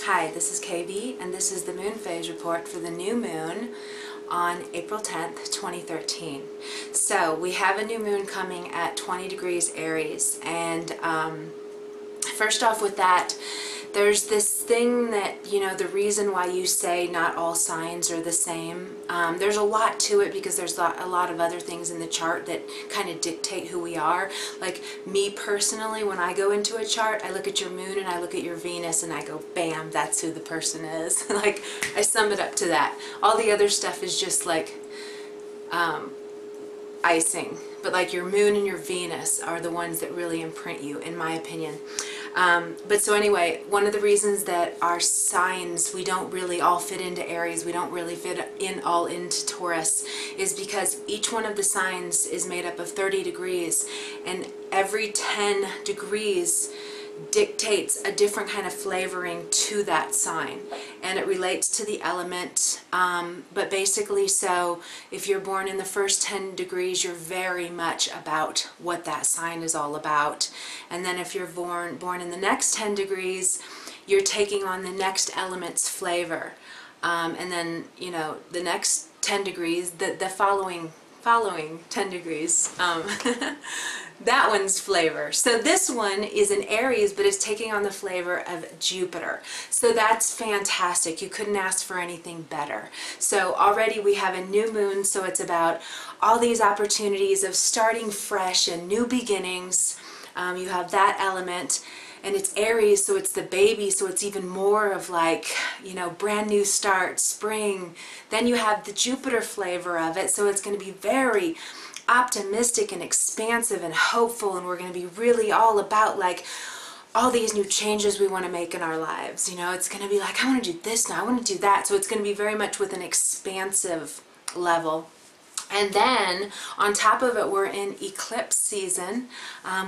Hi, this is KB, and this is the moon phase report for the new moon on April 10th, 2013. So we have a new moon coming at 20 degrees Aries, and first off with that, there's this thing that, you know, the reason why you say not all signs are the same, there's a lot to it because there's a lot of other things in the chart that kind of dictate who we are. Like me personally, when I go into a chart, I look at your moon and I look at your Venus and I go, bam, that's who the person is. Like, I sum it up to that. All the other stuff is just like icing. But like your moon and your Venus are the ones that really imprint you, in my opinion. But so anyway, one of the reasons that our signs, we don't really all fit into Aries, we don't really fit in all into Taurus, is because each one of the signs is made up of 30 degrees, and every 10 degrees dictates a different kind of flavoring to that sign, and it relates to the element, but basically, so if you're born in the first 10 degrees, you're very much about what that sign is all about. And then if you're born in the next 10 degrees, you're taking on the next element's flavor, and then, you know, the next 10 degrees, the following 10 degrees, that one's flavor. So this one is an Aries, but it's taking on the flavor of Jupiter. So that's fantastic. You couldn't ask for anything better. So already we have a new moon, so it's about all these opportunities of starting fresh and new beginnings. You have that element. And it's Aries, so it's the baby, so it's even more of like, you know, brand new start, spring. Then you have the Jupiter flavor of it, so it's going to be very optimistic and expansive and hopeful, and we're going to be really all about like all these new changes we want to make in our lives. You know, it's going to be like, I want to do this now, I want to do that. So it's going to be very much with an expansive level. And then on top of it, we're in eclipse season.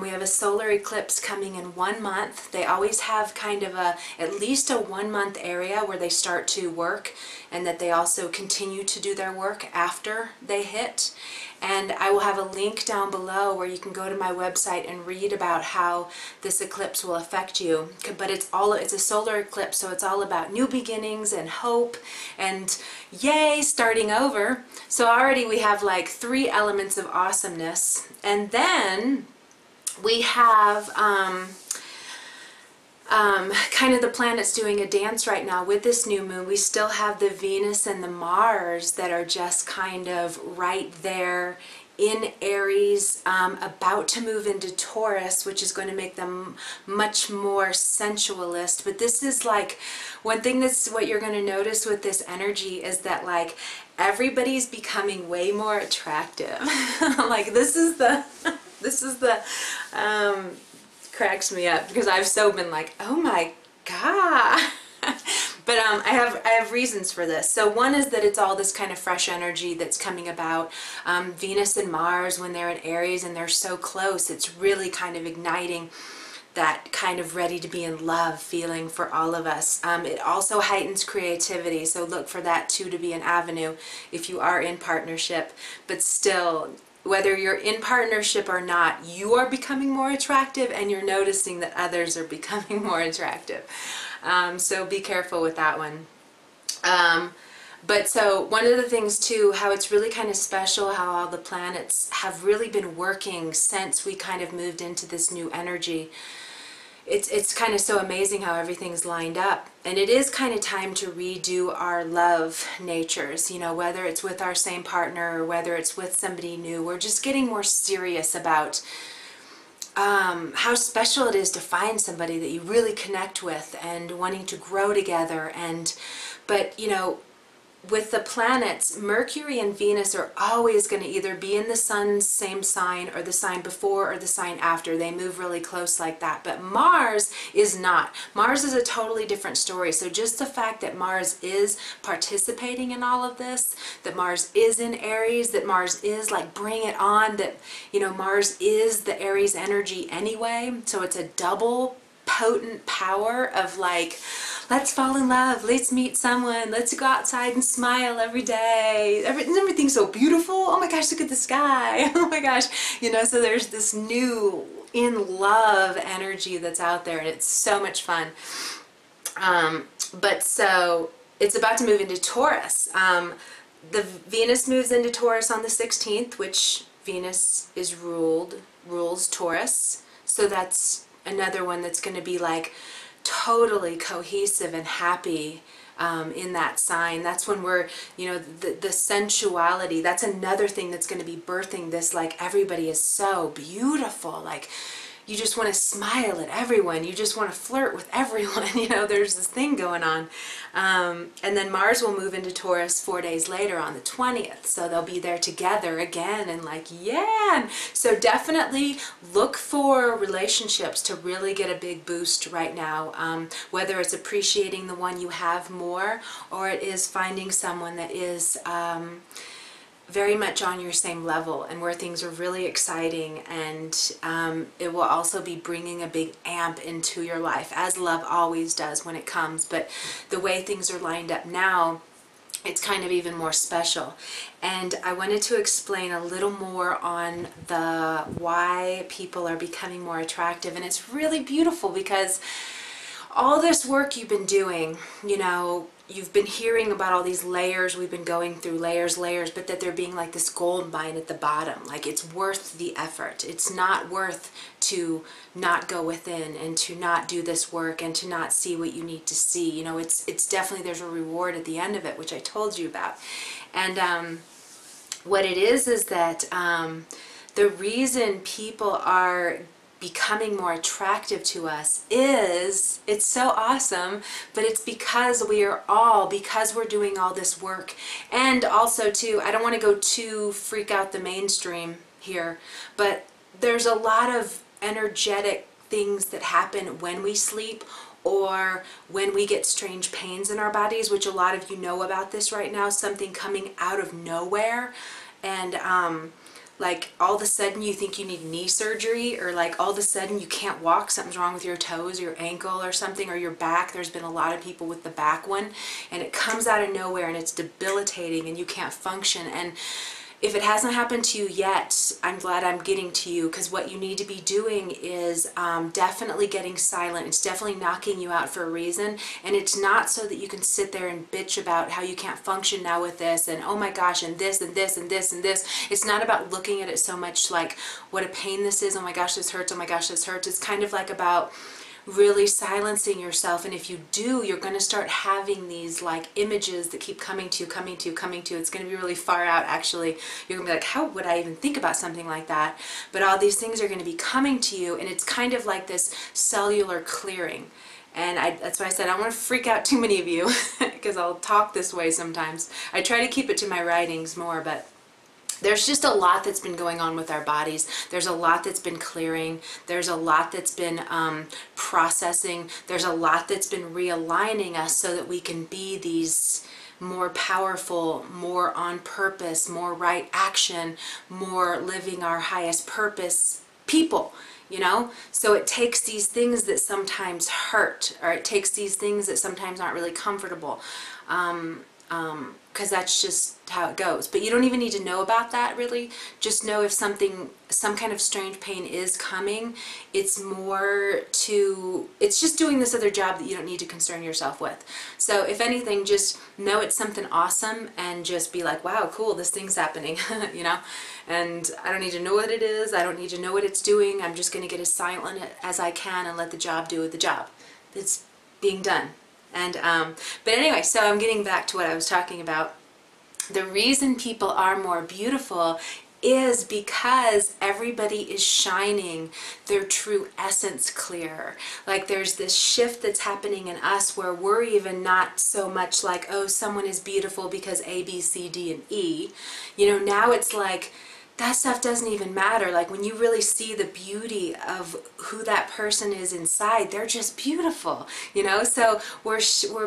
We have a solar eclipse coming in 1 month. They always have kind of at least a 1 month area where they start to work, and that they also continue to do their work after they hit. And I will have a link down below where you can go to my website and read about how this eclipse will affect you. But it's a solar eclipse, so it's all about new beginnings and hope and yay, starting over. So already we have like 3 elements of awesomeness. And then we have kind of the planets doing a dance right now with this new moon. We still have the Venus and the Mars that are just kind of right there in Aries, about to move into Taurus, which is going to make them much more sensualist. But this is like, one thing that's what you're going to notice with this energy is that like everybody's becoming way more attractive. Like this is the cracks me up because I've so been like, oh my god. But I have reasons for this. So one is that it's all this kind of fresh energy that's coming about. Venus and Mars, when they're in Aries and they're so close, it's really kind of igniting that kind of ready to be in love feeling for all of us. It also heightens creativity, so look for that too to be an avenue if you are in partnership. But still, whether you're in partnership or not, you are becoming more attractive and you're noticing that others are becoming more attractive. So be careful with that one. But so one of the things too, how it's really kind of special, how all the planets have really been working since we kind of moved into this new energy. It's kind of so amazing how everything's lined up. And it is kind of time to redo our love natures, you know, whether it's with our same partner or whether it's with somebody new. We're just getting more serious about how special it is to find somebody that you really connect with and wanting to grow together. But you know, with the planets, Mercury and Venus are always going to either be in the sun's same sign or the sign before or the sign after. They move really close like that. But Mars is not. Mars is a totally different story. So just the fact that Mars is participating in all of this, that Mars is in Aries, that Mars is like bring it on, that, you know, Mars is the Aries energy anyway. So it's a double potent power of like, let's fall in love, let's meet someone, let's go outside and smile every day, everything's so beautiful, oh my gosh, look at the sky, oh my gosh, you know. So there's this new in love energy that's out there, and it's so much fun. But so it's about to move into Taurus. The Venus moves into Taurus on the 16th, which Venus is rules Taurus. So that's another one that's going to be like totally cohesive and happy in that sign. That's when we're, you know, the sensuality, that's another thing that's going to be birthing this, like everybody is so beautiful, like you just want to smile at everyone, you just want to flirt with everyone, you know, there's this thing going on. And then Mars will move into Taurus 4 days later on the 20th, so they'll be there together again, and like, yeah. So definitely look for relationships to really get a big boost right now, whether it's appreciating the one you have more, or it is finding someone that is very much on your same level and where things are really exciting, and it will also be bringing a big amp into your life, as love always does when it comes. But the way things are lined up now, it's kind of even more special. And I wanted to explain a little more on the why people are becoming more attractive, and it's really beautiful because all this work you've been doing, you know, you've been hearing about all these layers, we've been going through layers, but that there being like this gold mine at the bottom. Like, it's worth the effort. It's not worth to not go within and to not do this work and to not see what you need to see. You know, it's definitely, there's a reward at the end of it, which I told you about. And what it is that the reason people are becoming more attractive to us is, it's so awesome, but it's because because we're doing all this work. And also too, I don't want to go too freak out the mainstream here, but there's a lot of energetic things that happen when we sleep, or when we get strange pains in our bodies, which a lot of you know about this right now, something coming out of nowhere. And like all of a sudden you think you need knee surgery, or like all of a sudden you can't walk, something's wrong with your toes, your ankle or something, or your back. There's been a lot of people with the back one, and it comes out of nowhere and it's debilitating and you can't function. And if it hasn't happened to you yet, I'm glad I'm getting to you, because what you need to be doing is definitely getting silent. It's definitely knocking you out for a reason, and it's not so that you can sit there and bitch about how you can't function now with this, and oh my gosh, and this and this and this and this. It's not about looking at it so much like what a pain this is, oh my gosh this hurts, oh my gosh this hurts. It's kind of like about really silencing yourself. And if you do, you're going to start having these like images that keep coming to you. It's going to be really far out, actually. You're going to be like, how would I even think about something like that? But all these things are going to be coming to you, and it's kind of like this cellular clearing. And that's why I said I don't want to freak out too many of you because I'll talk this way sometimes. I try to keep it to my writings more, but there's just a lot that's been going on with our bodies. There's a lot that's been clearing. There's a lot that's been processing. There's a lot that's been realigning us so that we can be these more powerful, more on purpose, more right action, more living our highest purpose people, you know? So it takes these things that sometimes hurt, or it takes these things that sometimes aren't really comfortable. Because that's just how it goes. But you don't even need to know about that, really. Just know if some kind of strange pain is coming, it's just doing this other job that you don't need to concern yourself with. So if anything, just know it's something awesome and just be like, wow, cool, this thing's happening, you know? And I don't need to know what it is. I don't need to know what it's doing. I'm just going to get as silent as I can and let the job do the job. It's being done. And but anyway, so I'm getting back to what I was talking about. The reason people are more beautiful is because everybody is shining their true essence clear. Like, there's this shift that's happening in us where we're even not so much like, oh, someone is beautiful because A, B, C, D, and E. You know, now it's like, that stuff doesn't even matter. Like, when you really see the beauty of who that person is inside, they're just beautiful, you know? So we're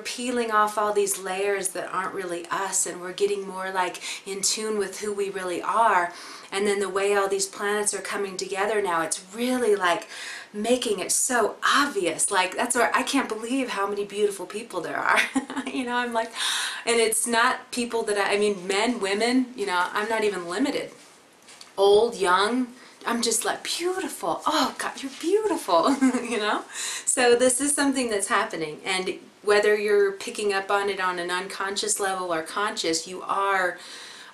peeling off all these layers that aren't really us, and we're getting more like in tune with who we really are. And then the way all these planets are coming together now, it's really like making it so obvious. Like, that's where I can't believe how many beautiful people there are. You know, I'm like, and it's not people that I mean, men, women, you know, I'm not even limited. Old, young, I'm just like, beautiful. Oh God, you're beautiful. You know? So this is something that's happening, and whether you're picking up on it on an unconscious level or conscious, you are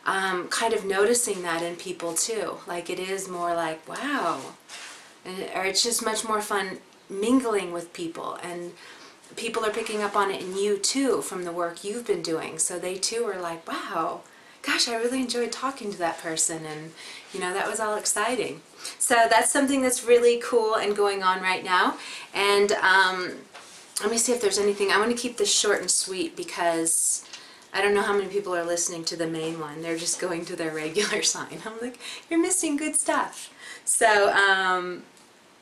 kind of noticing that in people too. Like it is more like, wow. Or it's just much more fun mingling with people, and people are picking up on it in you too from the work you've been doing. So they too are like, wow, gosh, I really enjoyed talking to that person, and you know, that was all exciting. So that's something that's really cool and going on right now. And let me see if there's anything. I want to keep this short and sweet because I don't know how many people are listening to the main one. They're just going to their regular sign. I'm like, you're missing good stuff. So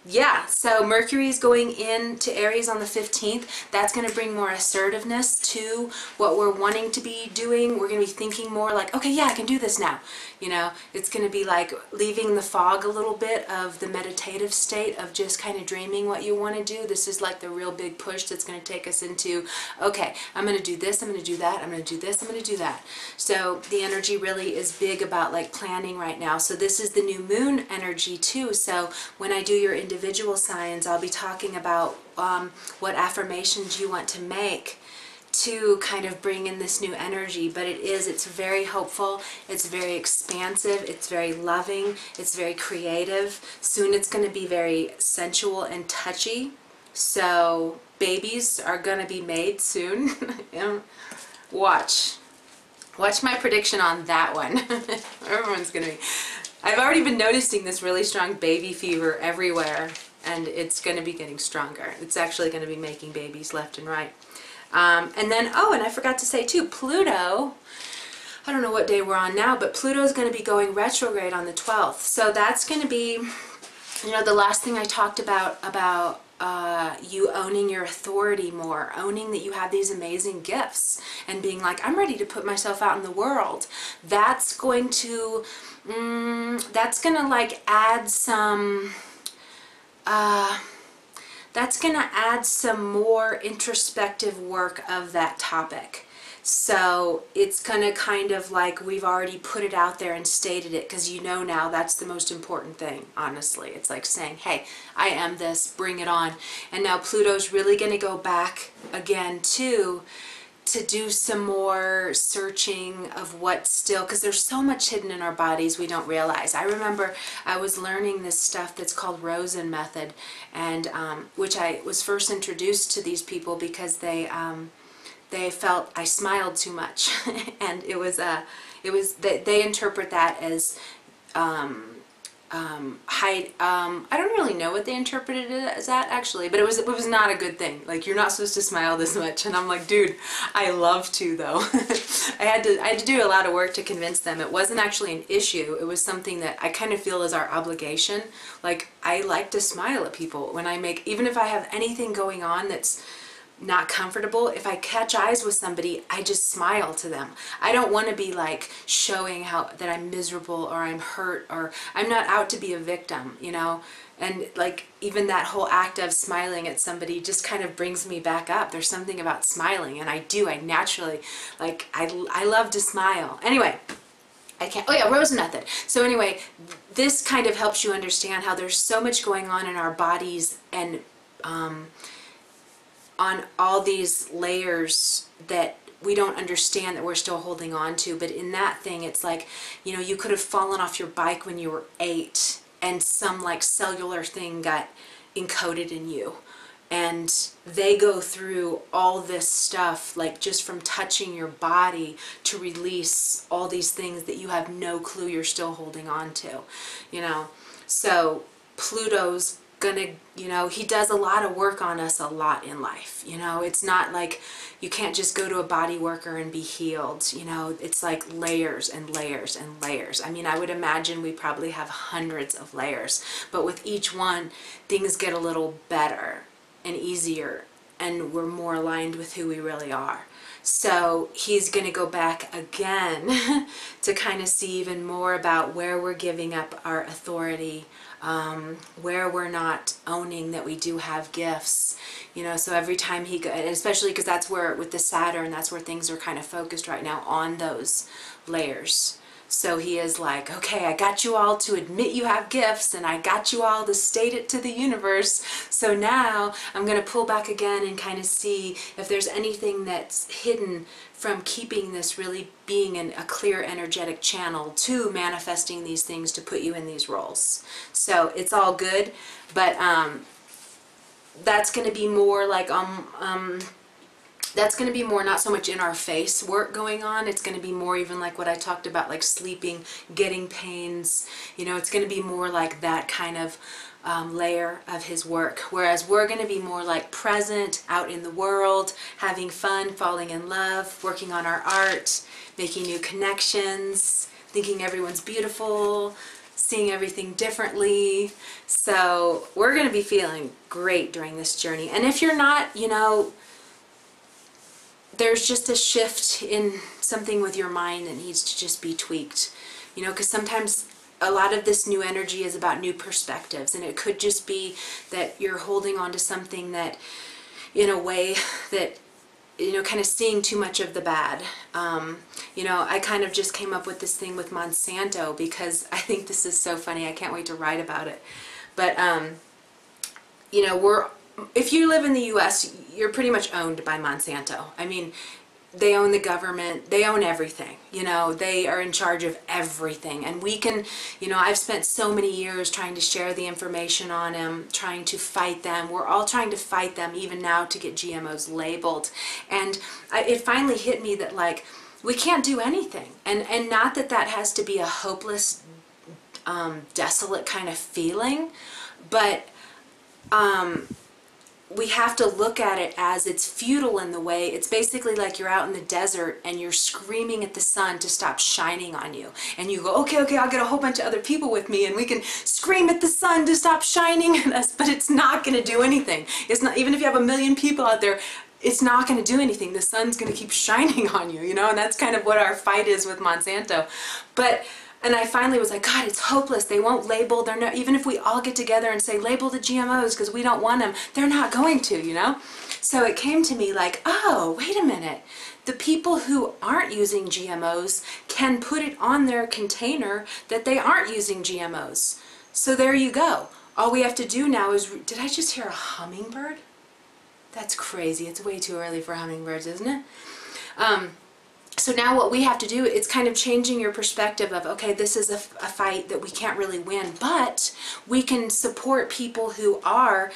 yeah, so Mercury is going into Aries on the 15th. That's going to bring more assertiveness to what we're wanting to be doing. We're going to be thinking more like, okay, yeah, I can do this now. You know, it's going to be like leaving the fog a little bit of the meditative state of just kind of dreaming what you want to do. This is like the real big push that's going to take us into, okay, I'm going to do this, I'm going to do that, I'm going to do this, I'm going to do that. So the energy really is big about like planning right now. So this is the new moon energy too. So when I do your individual signs, I'll be talking about what affirmations you want to make to kind of bring in this new energy. But it's very hopeful, it's very expansive, it's very loving, it's very creative. Soon it's going to be very sensual and touchy. So babies are going to be made soon. Watch my prediction on that one. Everyone's going to be. I've already been noticing this really strong baby fever everywhere, and it's going to be getting stronger. It's actually going to be making babies left and right. And then, oh, and I forgot to say too, Pluto, I don't know what day we're on now, but Pluto is going to be going retrograde on the 12th. So that's going to be, you know, the last thing I talked about you owning your authority more, owning that you have these amazing gifts and being like, I'm ready to put myself out in the world. That's going to like add some, that's going to add some more introspective work of that topic. So it's going to kind of like we've already put it out there and stated it, because you know now that's the most important thing, honestly. It's like saying, hey, I am this, bring it on. And now Pluto's really going to go back again too, to do some more searching of what's still, because there's so much hidden in our bodies we don't realize. I remember I was learning this stuff that's called Rosen method, and which I was first introduced to these people because they felt I smiled too much, and they interpret that as I don't really know what they interpreted it as that actually, but it was not a good thing. Like, you're not supposed to smile this much, and I'm like, dude, I love to though. I had to do a lot of work to convince them. It wasn't actually an issue. It was something that I kind of feel is our obligation. Like, I like to smile at people when I make, even if I have anything going on that's not comfortable, if I catch eyes with somebody, I just smile to them. I don't want to be like showing that I'm miserable or I'm hurt, or I'm not out to be a victim, you know. And like, even that whole act of smiling at somebody just kind of brings me back up. There's something about smiling, and I naturally, like, I love to smile. Anyway, I can't, oh yeah, Rose method. So anyway, this kind of helps you understand how there's so much going on in our bodies, and on all these layers that we don't understand, that we're still holding on to. But in that thing, it's like, you know, you could have fallen off your bike when you were 8 and some like cellular thing got encoded in you, and they go through all this stuff, like just from touching your body to release all these things that you have no clue you're still holding on to, you know. So Pluto's gonna, you know, he does a lot of work on us a lot in life, you know. It's not like you can't just go to a body worker and be healed, you know. It's like layers and layers and layers. I mean, I would imagine we probably have hundreds of layers, but with each one things get a little better and easier, and we're more aligned with who we really are. So he's going to go back again to kind of see even more about where we're giving up our authority, where we're not owning that we do have gifts, you know. So every time he goes, especially because that's where, with the Saturn, that's where things are kind of focused right now, on those layers. So he is like, okay, I got you all to admit you have gifts, and I got you all to state it to the universe. So now I'm going to pull back again and kind of see if there's anything that's hidden from keeping this really being a clear energetic channel to manifesting these things to put you in these roles. So it's all good, but that's going to be more like that's going to be more not so much in our face work going on. It's going to be more even like what I talked about, like sleeping, getting pains. You know, it's going to be more like that kind of layer of his work. Whereas we're going to be more like present, out in the world, having fun, falling in love, working on our art, making new connections, thinking everyone's beautiful, seeing everything differently. So we're going to be feeling great during this journey. And if you're not, you know, there's just a shift in something with your mind that needs to just be tweaked, you know, because sometimes a lot of this new energy is about new perspectives, and it could just be that you're holding on to something that, in a way that, you know, kind of seeing too much of the bad. You know, I kind of just came up with this thing with Monsanto because I think this is so funny. I can't wait to write about it. But, you know, if you live in the U.S., you're pretty much owned by Monsanto. I mean, they own the government, they own everything, you know, they are in charge of everything. And we can, you know, I've spent so many years trying to share the information on them, trying to fight them. We're all trying to fight them even now to get GMOs labeled. And it finally hit me that, like, we can't do anything. And not that that has to be a hopeless, desolate kind of feeling, but we have to look at it as it's futile in the way. It's basically like you're out in the desert and you're screaming at the sun to stop shining on you. And you go, okay, I'll get a whole bunch of other people with me and we can scream at the sun to stop shining at us, but it's not going to do anything. It's not, even if you have 1 million people out there, it's not going to do anything. The sun's going to keep shining on you, you know, and that's kind of what our fight is with Monsanto. And I finally was like, God, it's hopeless. They won't label. They're not, even if we all get together and say, label the GMOs because we don't want them, they're not going to, you know? So it came to me like, oh, wait a minute. The people who aren't using GMOs can put it on their container that they aren't using GMOs. So there you go. All we have to do now is, did I just hear a hummingbird? That's crazy. It's way too early for hummingbirds, isn't it? So now what we have to do, it's kind of changing your perspective of, okay, this is a fight that we can't really win, but we can support people who are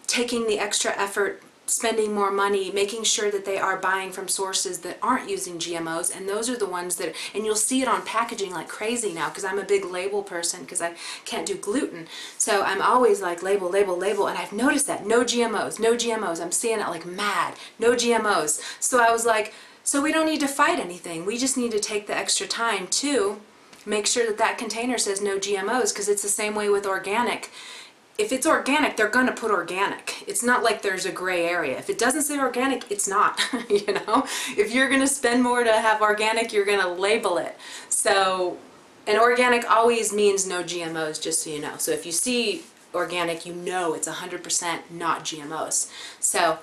taking the extra effort, spending more money, making sure that they are buying from sources that aren't using GMOs, and those are the ones that, and you'll see it on packaging like crazy now, because I'm a big label person because I can't do gluten. So I'm always like label, label, label, and I've noticed that, no GMOs, no GMOs. I'm seeing it like mad, no GMOs. So I was like, so we don't need to fight anything. We just need to take the extra time to make sure that that container says no GMOs, because it's the same way with organic. If it's organic, they're going to put organic. It's not like there's a gray area. If it doesn't say organic, it's not, you know? If you're going to spend more to have organic, you're going to label it. So, and organic always means no GMOs, just so you know. So if you see organic, you know it's 100% not GMOs. So,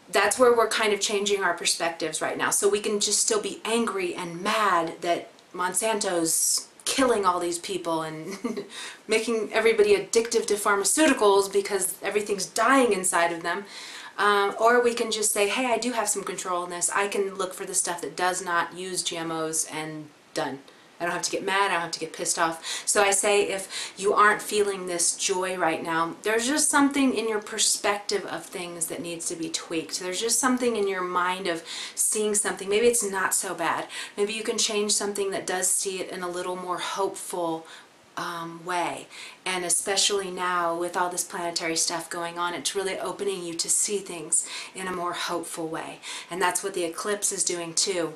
that's where we're kind of changing our perspectives right now. So we can just still be angry and mad that Monsanto's killing all these people and making everybody addictive to pharmaceuticals because everything's dying inside of them. Or we can just say, hey, I do have some control in this. I can look for the stuff that does not use GMOs and done. I don't have to get mad, I don't have to get pissed off. So I say, if you aren't feeling this joy right now, there's just something in your perspective of things that needs to be tweaked. There's just something in your mind of seeing something. Maybe it's not so bad. Maybe you can change something that does see it in a little more hopeful way. And especially now with all this planetary stuff going on, it's really opening you to see things in a more hopeful way. And that's what the eclipse is doing too.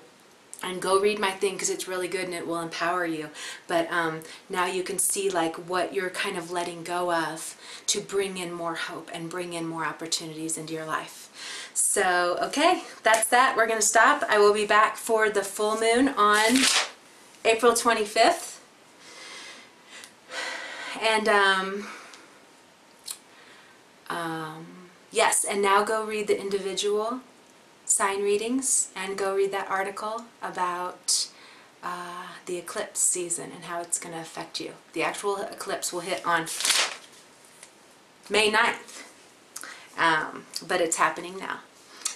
And go read my thing because it's really good and it will empower you. But now you can see like what you're kind of letting go of to bring in more hope and bring in more opportunities into your life. So, okay, that's that. We're going to stop. I will be back for the full moon on April 25th. And yes, and now go read the individual sign readings and go read that article about the eclipse season and how it's going to affect you. The actual eclipse will hit on May 9th, but it's happening now.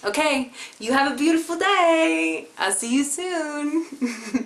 Okay, you have a beautiful day. I'll see you soon.